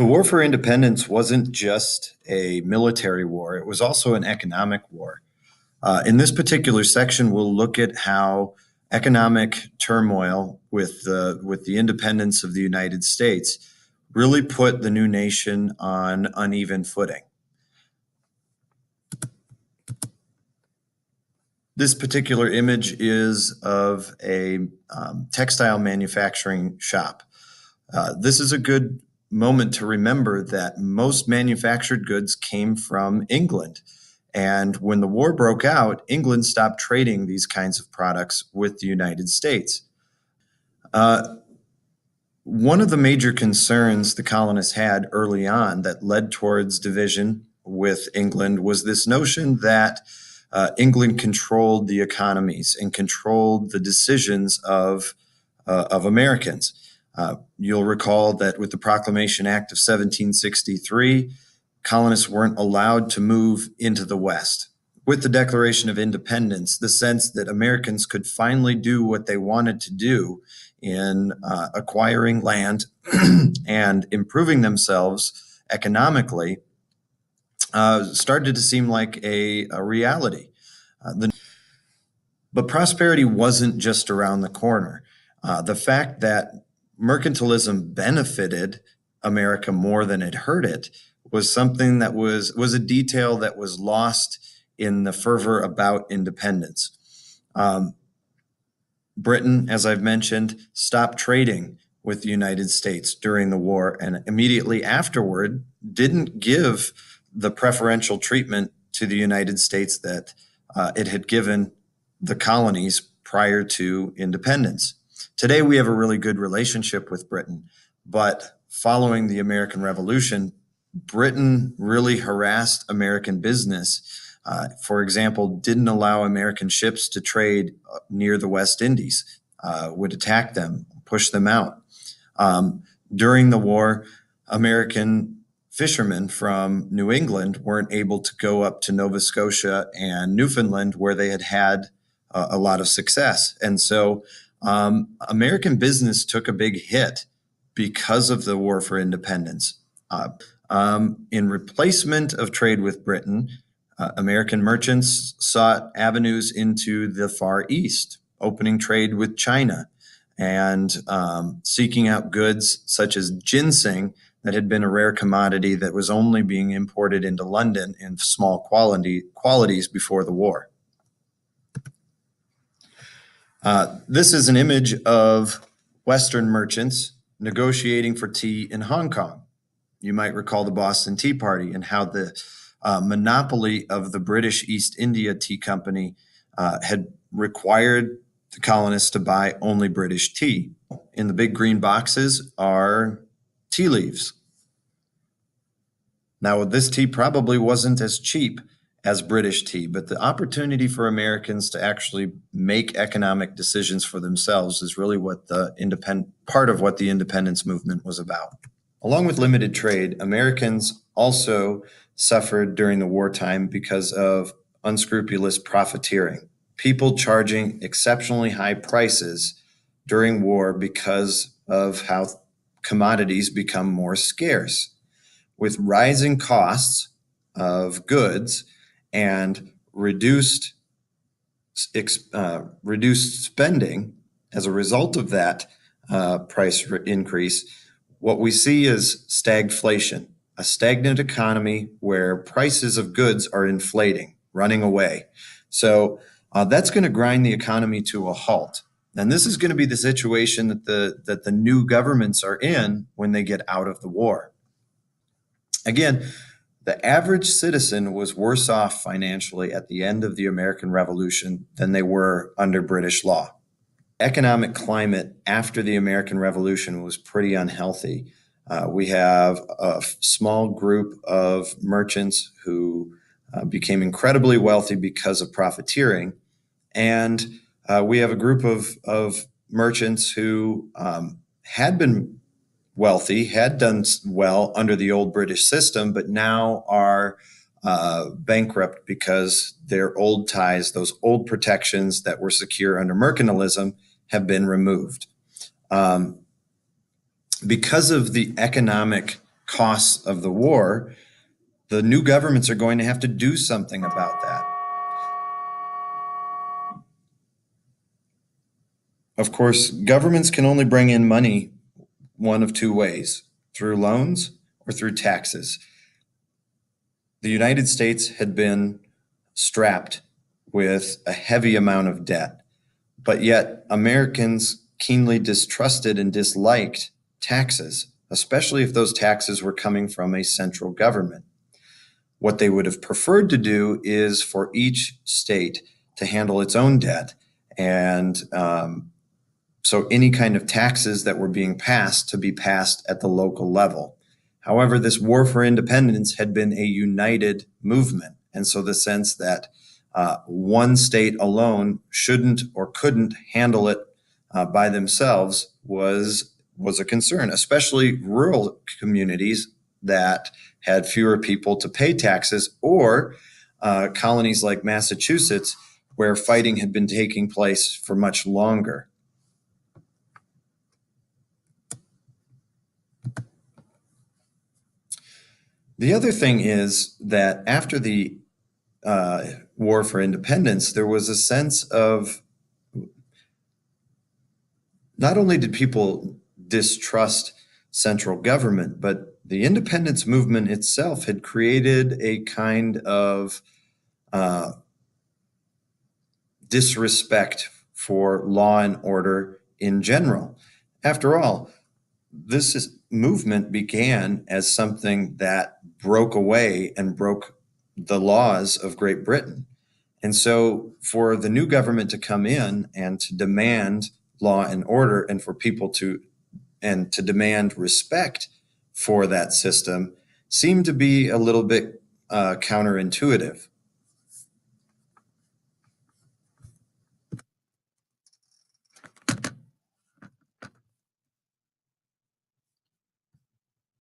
The War for Independence wasn't just a military war, it was also an economic war. In this particular section, we'll look at how economic turmoil with the independence of the United States really put the new nation on uneven footing. This particular image is of a textile manufacturing shop. This is a good moment to remember that most manufactured goods came from England. And when the war broke out, England stopped trading these kinds of products with the United States. One of the major concerns the colonists had early on that led towards division with England was this notion that England controlled the economies and controlled the decisions of Americans. You'll recall that with the Proclamation Act of 1763, colonists weren't allowed to move into the West. With the Declaration of Independence, the sense that Americans could finally do what they wanted to do in acquiring land and improving themselves economically started to seem like a reality. But prosperity wasn't just around the corner. The fact that mercantilism benefited America more than it hurt it was something that was a detail that was lost in the fervor about independence. Britain, as I've mentioned, stopped trading with the United States during the war, and immediately afterward didn't give the preferential treatment to the United States that it had given the colonies prior to independence. Today, we have a really good relationship with Britain, but following the American Revolution, Britain really harassed American business. For example, didn't allow American ships to trade near the West Indies, would attack them, push them out. During the war, American fishermen from New England weren't able to go up to Nova Scotia and Newfoundland where they had had a lot of success. And so American business took a big hit because of the war for independence. In replacement of trade with Britain, American merchants sought avenues into the Far East, opening trade with China and seeking out goods such as ginseng that had been a rare commodity that was only being imported into London in small quantities before the war. This is an image of Western merchants negotiating for tea in Hong Kong. You might recall the Boston Tea Party and how the monopoly of the British East India Tea Company had required the colonists to buy only British tea. In the big green boxes are tea leaves. Now, this tea probably wasn't as cheap as British tea, but the opportunity for Americans to actually make economic decisions for themselves is really what part of what the independence movement was about. Along with limited trade, Americans also suffered during the wartime because of unscrupulous profiteering. People charging exceptionally high prices during war because of how commodities become more scarce. With rising costs of goods and reduced spending as a result of that price increase, what we see is stagflation, a stagnant economy where prices of goods are inflating, running away. So that's going to grind the economy to a halt. And this is going to be the situation that the new governments are in when they get out of the war. Again, the average citizen was worse off financially at the end of the American Revolution than they were under British law. Economic climate after the American Revolution was pretty unhealthy. We have a small group of merchants who became incredibly wealthy because of profiteering. And we have a group of merchants who had been wealthy, had done well under the old British system, but now are bankrupt because their old ties, those old protections that were secure under mercantilism, have been removed. Because of the economic costs of the war, the new governments are going to have to do something about that. Of course, governments can only bring in money one of two ways, through loans or through taxes. The United States had been strapped with a heavy amount of debt, but yet Americans keenly distrusted and disliked taxes, especially if those taxes were coming from a central government. What they would have preferred to do is for each state to handle its own debt, and so any kind of taxes that were being passed to be passed at the local level. However, this war for independence had been a united movement. And so the sense that one state alone shouldn't or couldn't handle it by themselves was a concern, especially rural communities that had fewer people to pay taxes, or colonies like Massachusetts, where fighting had been taking place for much longer. The other thing is that after the War for Independence, there was a sense of not only did people distrust central government, but the independence movement itself had created a kind of disrespect for law and order in general. After all, this movement began as something that broke away and broke the laws of Great Britain. And so for the new government to come in and to demand law and order, and for people to demand respect for that system, seemed to be a little bit counterintuitive.